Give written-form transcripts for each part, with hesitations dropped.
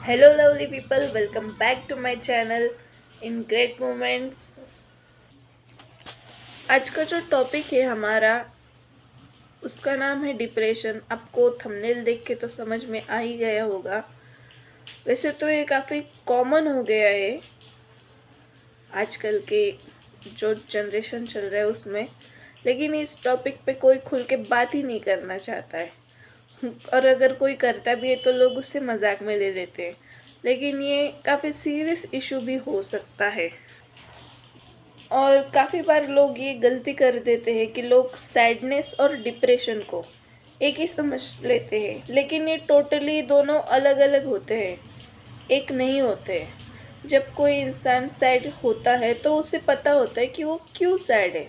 Hello lovely people, welcome back to my channel in great moments. आज का जो topic है हमारा, उसका नाम है डिप्रेशन। आपको थंबनेल देख के तो समझ में आ ही गया होगा। वैसे तो ये काफ़ी कॉमन हो गया है आजकल के जो जनरेशन चल रहा है उसमें, लेकिन इस टॉपिक पे कोई खुल के बात ही नहीं करना चाहता है। और अगर कोई करता भी है तो लोग उससे मजाक में ले लेते हैं, लेकिन ये काफ़ी सीरियस इशू भी हो सकता है। और काफ़ी बार लोग ये गलती कर देते हैं कि लोग सैडनेस और डिप्रेशन को एक ही समझ लेते हैं, लेकिन ये टोटली दोनों अलग अलग होते हैं, एक नहीं होते। जब कोई इंसान सैड होता है तो उसे पता होता है कि वो क्यों सैड है,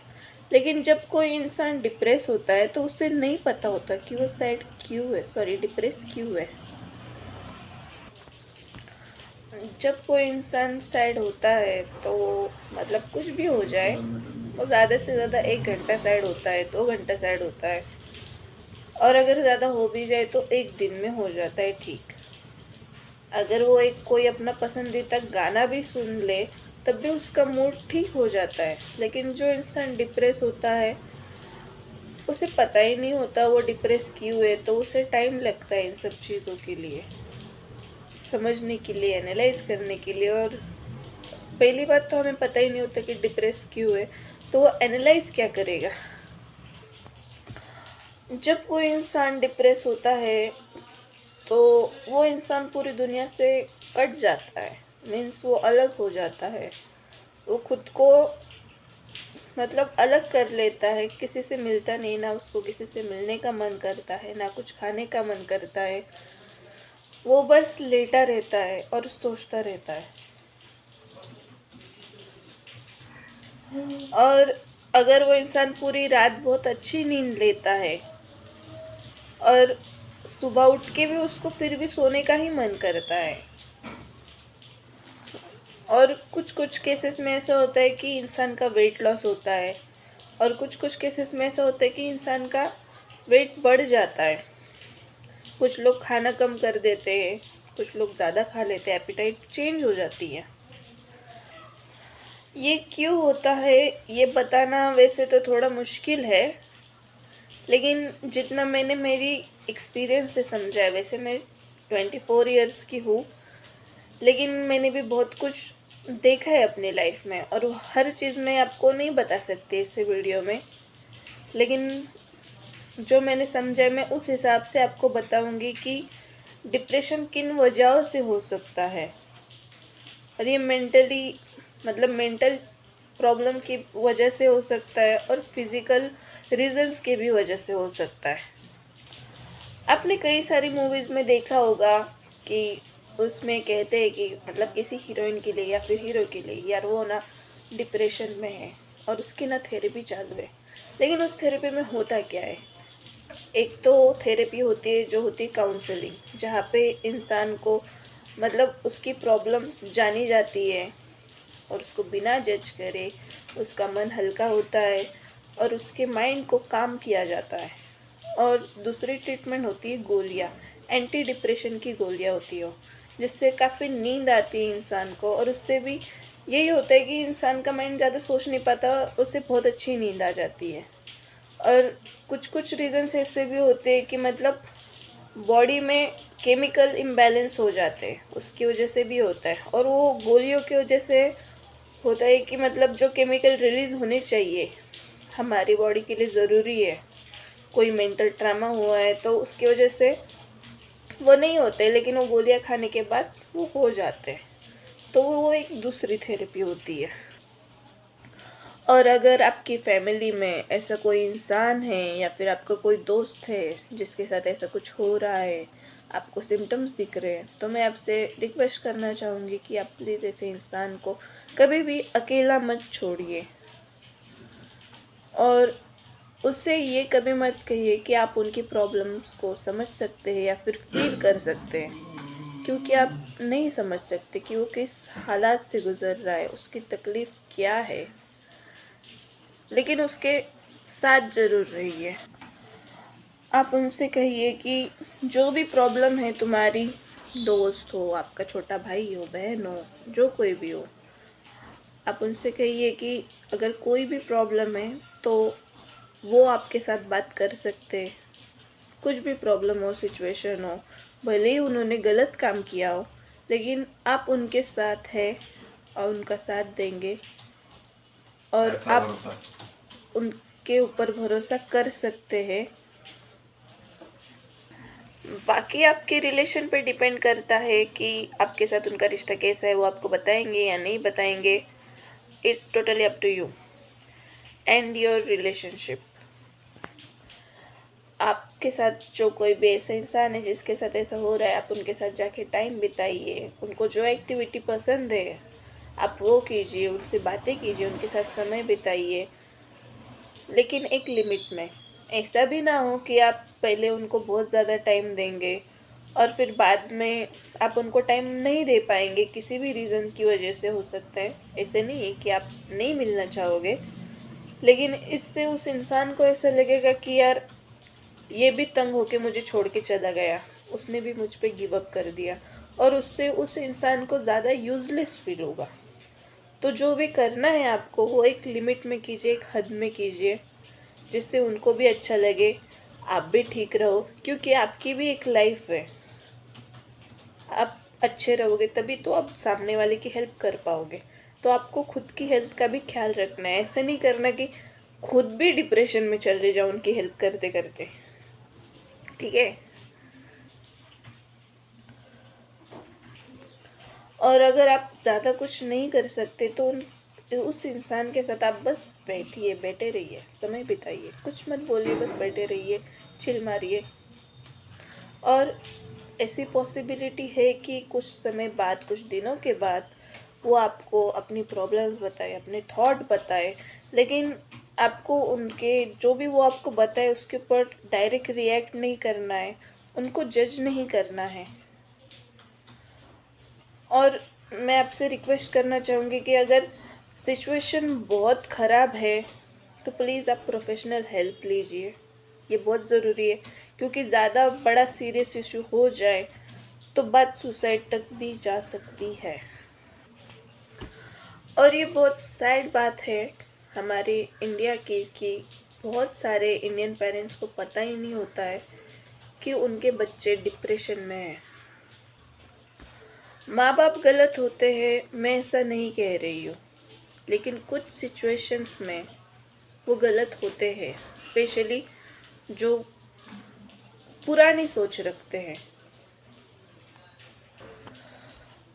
लेकिन जब कोई इंसान डिप्रेस होता है तो उसे नहीं पता होता कि वो सैड क्यों है, सॉरी डिप्रेस क्यों है। जब कोई इंसान सैड होता है तो मतलब कुछ भी हो जाए, वो ज़्यादा से ज़्यादा 1 घंटा सैड होता है, 2 घंटा सैड होता है, और अगर ज़्यादा हो भी जाए तो 1 दिन में हो जाता है ठीक। अगर वो एक कोई अपना पसंदीदा गाना भी सुन ले तब भी उसका मूड ठीक हो जाता है। लेकिन जो इंसान डिप्रेस होता है उसे पता ही नहीं होता वो डिप्रेस क्यों है, तो उसे टाइम लगता है इन सब चीज़ों के लिए समझने के लिए, एनालाइज करने के लिए। और पहली बात तो हमें पता ही नहीं होता कि डिप्रेस क्यों है, तो वो एनालाइज क्या करेगा। जब कोई इंसान डिप्रेस होता है तो वो इंसान पूरी दुनिया से कट जाता है, मीन्स वो अलग हो जाता है। वो खुद को मतलब अलग कर लेता है, किसी से मिलता नहीं, ना उसको किसी से मिलने का मन करता है, ना कुछ खाने का मन करता है। वो बस लेटा रहता है और सोचता रहता है। और अगर वो इंसान पूरी रात बहुत अच्छी नींद लेता है और सुबह उठ के भी उसको फिर भी सोने का ही मन करता है। और कुछ कुछ केसेस में ऐसा होता है कि इंसान का वेट लॉस होता है, और कुछ कुछ केसेस में ऐसा होता है कि इंसान का वेट बढ़ जाता है। कुछ लोग खाना कम कर देते हैं, कुछ लोग ज़्यादा खा लेते हैं, एपिटाइट चेंज हो जाती है। ये क्यों होता है ये बताना वैसे तो थोड़ा मुश्किल है, लेकिन जितना मैंने मेरी एक्सपीरियंस से समझा है, वैसे मैं 24 इयर्स की हूँ, लेकिन मैंने भी बहुत कुछ देखा है अपनी लाइफ में, और वो हर चीज़ मैं आपको नहीं बता सकती इस वीडियो में। लेकिन जो मैंने समझा है मैं उस हिसाब से आपको बताऊंगी कि डिप्रेशन किन वजहों से हो सकता है। और ये मेंटली मतलब मेंटल प्रॉब्लम की वजह से हो सकता है, और फिज़िकल रीजंस की भी वजह से हो सकता है। आपने कई सारी मूवीज़ में देखा होगा कि उसमें कहते हैं कि मतलब किसी हीरोइन के लिए या फिर हीरो के लिए, यार वो ना डिप्रेशन में है और उसकी ना थेरेपी चालू है। लेकिन उस थेरेपी में होता क्या है? एक तो थेरेपी होती है जो होती है काउंसलिंग, जहाँ पे इंसान को मतलब उसकी प्रॉब्लम्स जानी जाती है और उसको बिना जज करे उसका मन हल्का होता है और उसके माइंड को काम किया जाता है। और दूसरी ट्रीटमेंट होती है गोलियाँ, एंटी डिप्रेशन की गोलियाँ होती है, जिससे काफ़ी नींद आती है इंसान को, और उससे भी यही होता है कि इंसान का माइंड ज़्यादा सोच नहीं पाता, उससे बहुत अच्छी नींद आ जाती है। और कुछ कुछ रीजंस ऐसे भी होते हैं कि मतलब बॉडी में केमिकल इम्बैलेंस हो जाते हैं, उसकी वजह से भी होता है। और वो गोलियों की वजह से होता है कि मतलब जो केमिकल रिलीज़ होने चाहिए हमारी बॉडी के लिए ज़रूरी है, कोई मेंटल ट्रामा हुआ है तो उसकी वजह से वो नहीं होते, लेकिन वो गोलियां खाने के बाद वो हो जाते हैं। तो वो एक दूसरी थेरेपी होती है। और अगर आपकी फैमिली में ऐसा कोई इंसान है या फिर आपका कोई दोस्त है जिसके साथ ऐसा कुछ हो रहा है, आपको सिम्टम्स दिख रहे हैं, तो मैं आपसे रिक्वेस्ट करना चाहूँगी कि आप प्लीज़ ऐसे इंसान को कभी भी अकेला मत छोड़िए। और उससे ये कभी मत कहिए कि आप उनकी प्रॉब्लम्स को समझ सकते हैं या फिर फील कर सकते हैं, क्योंकि आप नहीं समझ सकते कि वो किस हालात से गुज़र रहा है, उसकी तकलीफ़ क्या है। लेकिन उसके साथ ज़रूर रहिए। आप उनसे कहिए कि जो भी प्रॉब्लम है तुम्हारी, दोस्त हो, आपका छोटा भाई हो, बहन हो, जो कोई भी हो, आप उनसे कहिए कि अगर कोई भी प्रॉब्लम है तो वो आपके साथ बात कर सकते। कुछ भी प्रॉब्लम हो, सिचुएशन हो, भले ही उन्होंने गलत काम किया हो, लेकिन आप उनके साथ हैं और उनका साथ देंगे और आप उनके ऊपर भरोसा कर सकते हैं। बाकी आपके रिलेशन पे डिपेंड करता है कि आपके साथ उनका रिश्ता कैसा है, वो आपको बताएंगे या नहीं बताएंगे। It's totally up to you and your relationship. आपके साथ जो कोई भी ऐसा इंसान है जिसके साथ ऐसा हो रहा है, आप उनके साथ जाके टाइम बिताइए। उनको जो एक्टिविटी पसंद है आप वो कीजिए, उनसे बातें कीजिए, उनके साथ समय बिताइए, लेकिन एक लिमिट में। ऐसा भी ना हो कि आप पहले उनको बहुत ज़्यादा टाइम देंगे और फिर बाद में आप उनको टाइम नहीं दे पाएंगे, किसी भी रीज़न की वजह से हो सकता है। ऐसे नहीं है कि आप नहीं मिलना चाहोगे, लेकिन इससे उस इंसान को ऐसा लगेगा कि यार ये भी तंग होके मुझे छोड़ के चला गया, उसने भी मुझ पे गिव अप कर दिया, और उससे उस इंसान को ज़्यादा यूजलेस फील होगा। तो जो भी करना है आपको वो एक लिमिट में कीजिए, एक हद में कीजिए, जिससे उनको भी अच्छा लगे, आप भी ठीक रहो, क्योंकि आपकी भी एक लाइफ है। आप अच्छे रहोगे तभी तो आप सामने वाले की हेल्प कर पाओगे। तो आपको खुद की हेल्थ का भी ख्याल रखना है। ऐसा नहीं करना कि खुद भी डिप्रेशन में चले जाओ उनकी हेल्प करते करते, ठीक है। और अगर आप ज़्यादा कुछ नहीं कर सकते तो उस इंसान के साथ आप बस बैठिए, बैठे रहिए, समय बिताइए, कुछ मत बोलिए, बस बैठे रहिए, चिल मारिए। और ऐसी पॉसिबिलिटी है कि कुछ समय बाद, कुछ दिनों के बाद वो आपको अपनी प्रॉब्लम्स बताए, अपने थॉट बताए, लेकिन आपको उनके जो भी वो आपको बताए उसके ऊपर डायरेक्ट रिएक्ट नहीं करना है, उनको जज नहीं करना है। और मैं आपसे रिक्वेस्ट करना चाहूँगी कि अगर सिचुएशन बहुत ख़राब है तो प्लीज़ आप प्रोफेशनल हेल्प लीजिए, ये बहुत ज़रूरी है। क्योंकि ज़्यादा बड़ा सीरियस इशू हो जाए तो बात सुसाइड तक भी जा सकती है। और ये बहुत सैड बात है हमारे इंडिया की कि बहुत सारे इंडियन पेरेंट्स को पता ही नहीं होता है कि उनके बच्चे डिप्रेशन में हैं। माँ बाप गलत होते हैं, मैं ऐसा नहीं कह रही हूँ, लेकिन कुछ सिचुएशंस में वो गलत होते हैं, स्पेशली जो पुरानी सोच रखते हैं।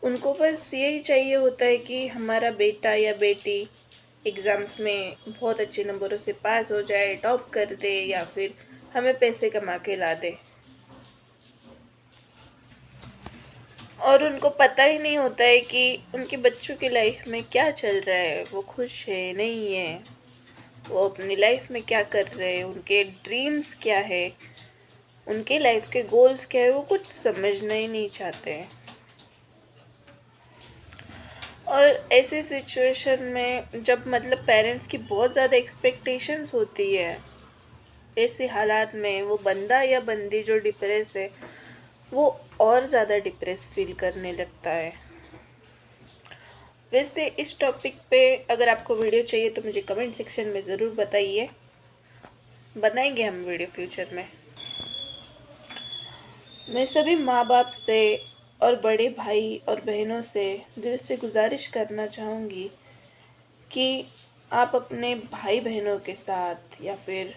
उनको बस यही चाहिए होता है कि हमारा बेटा या बेटी एग्ज़ाम्स में बहुत अच्छे नंबरों से पास हो जाए, टॉप कर दे, या फिर हमें पैसे कमा के ला दे। और उनको पता ही नहीं होता है कि उनके बच्चों की लाइफ में क्या चल रहा है, वो खुश है नहीं है, वो अपनी लाइफ में क्या कर रहे हैं, उनके ड्रीम्स क्या है, उनके लाइफ के गोल्स क्या है, वो कुछ समझना ही नहीं चाहते हैं। और ऐसे सिचुएशन में जब मतलब पेरेंट्स की बहुत ज़्यादा एक्सपेक्टेशंस होती है, ऐसे हालात में वो बंदा या बंदी जो डिप्रेस है वो और ज़्यादा डिप्रेस फील करने लगता है। वैसे इस टॉपिक पे अगर आपको वीडियो चाहिए तो मुझे कमेंट सेक्शन में ज़रूर बताइए, बनाएंगे हम वीडियो फ्यूचर में। मैं सभी माँ बाप से और बड़े भाई और बहनों से दिल से गुजारिश करना चाहूँगी कि आप अपने भाई बहनों के साथ या फिर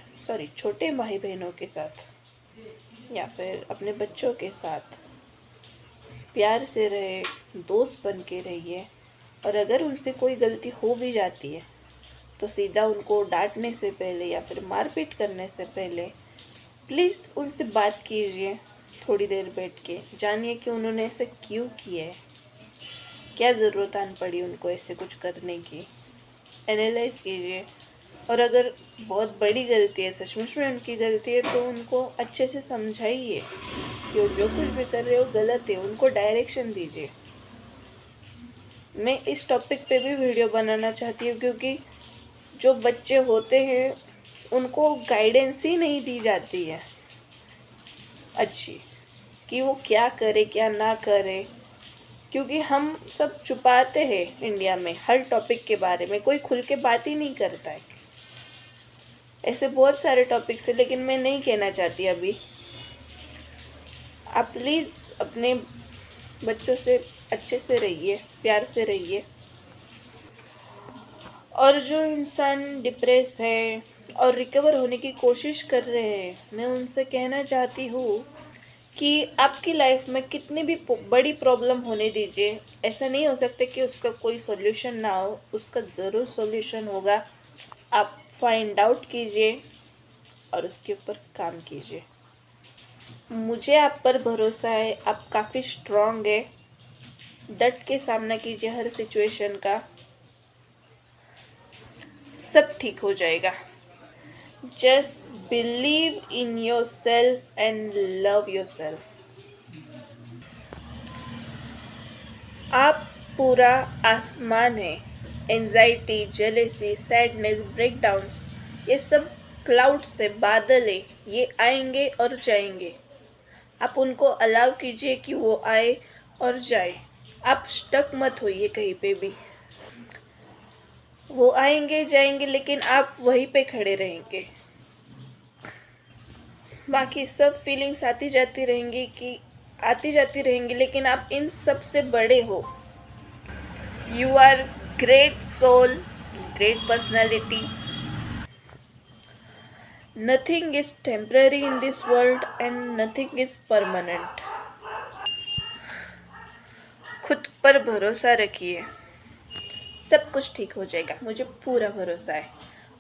छोटे भाई बहनों के साथ या फिर अपने बच्चों के साथ प्यार से रहे, दोस्त बन के रहिए। और अगर उनसे कोई गलती हो भी जाती है तो सीधा उनको डांटने से पहले या फिर मारपीट करने से पहले प्लीज़ उनसे बात कीजिए, थोड़ी देर बैठ के जानिए कि उन्होंने ऐसे क्यों किया है, क्या ज़रूरत आन पड़ी उनको ऐसे कुछ करने की, एनालाइज कीजिए। और अगर बहुत बड़ी गलती है, सचमुच में उनकी गलती है, तो उनको अच्छे से समझाइए कि वो जो कुछ भी कर रहे हो गलत है, उनको डायरेक्शन दीजिए। मैं इस टॉपिक पे भी वीडियो बनाना चाहती हूँ क्योंकि जो बच्चे होते हैं उनको गाइडेंस ही नहीं दी जाती है अच्छी। कि वो क्या करे क्या ना करे, क्योंकि हम सब छुपाते हैं इंडिया में हर टॉपिक के बारे में, कोई खुल के बात ही नहीं करता है। ऐसे बहुत सारे टॉपिक्स हैं, लेकिन मैं नहीं कहना चाहती अभी। आप प्लीज़ अपने बच्चों से अच्छे से रहिए, प्यार से रहिए। और जो इंसान डिप्रेस है और रिकवर होने की कोशिश कर रहे हैं, मैं उनसे कहना चाहती हूँ कि आपकी लाइफ में कितनी भी बड़ी प्रॉब्लम होने दीजिए, ऐसा नहीं हो सकता कि उसका कोई सॉल्यूशन ना हो, उसका ज़रूर सॉल्यूशन होगा। आप फाइंड आउट कीजिए और उसके ऊपर काम कीजिए। मुझे आप पर भरोसा है, आप काफ़ी स्ट्रॉन्ग है। डट के सामना कीजिए हर सिचुएशन का, सब ठीक हो जाएगा। Just believe in your self and love your self. आप पूरा आसमान है। एंजाइटी, जेलेसी, सैडनेस, ब्रेकडाउन्स, ये सब क्लाउड से, बादल है, ये आएंगे और जाएंगे। आप उनको अलाउ कीजिए कि वो आए और जाए। आप स्टक मत होइए कहीं पे भी। वो आएंगे जाएंगे, लेकिन आप वहीं पे खड़े रहेंगे। बाकी सब फीलिंग्स आती जाती रहेंगी, लेकिन आप इन सब से बड़े हो। You are great soul, great personality. Nothing is temporary in this world and nothing is permanent. खुद पर भरोसा रखिए, सब कुछ ठीक हो जाएगा, मुझे पूरा भरोसा है।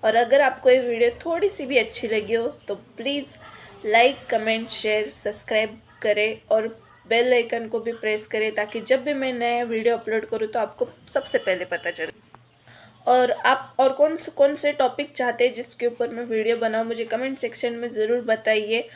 और अगर आपको ये वीडियो थोड़ी सी भी अच्छी लगी हो तो please like, comment, share, subscribe करें और बेल आइकन को भी प्रेस करें, ताकि जब भी मैं नया वीडियो अपलोड करूँ तो आपको सबसे पहले पता चले। और आप और कौन से टॉपिक चाहते हैं जिसके ऊपर मैं वीडियो बनाऊँ, मुझे कमेंट सेक्शन में ज़रूर बताइए।